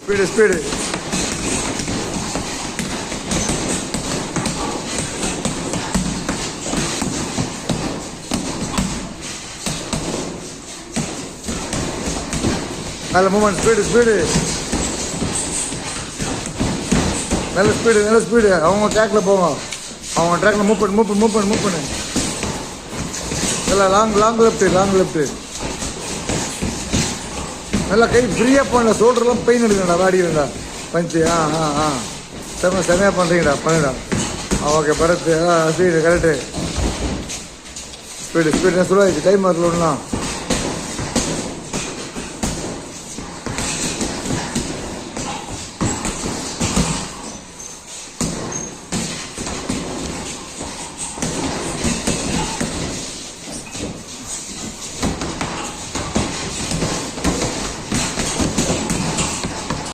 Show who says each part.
Speaker 1: Speed speed. நல்ல moment. Speed speed. நல்ல speed நல்ல ஸ்பீடு. அவங்க ட்ராக்கில் போவோம். அவங்க ட்ராக்கில் மூவ் பண்ணு. நல்லா லாங் லெஃப்ட்டு. நல்லா கை ஃப்ரீயாக போகல. ஷோல்டர்லாம் பெயின் எடுக்கண்டா. வாடிடுண்டா பஞ்சு. செமையாக பண்ணுறீங்கடா. Okay Bharath. Speed correct. Speed speed. சொல்லுவாச்சு டைம் வரலாம்.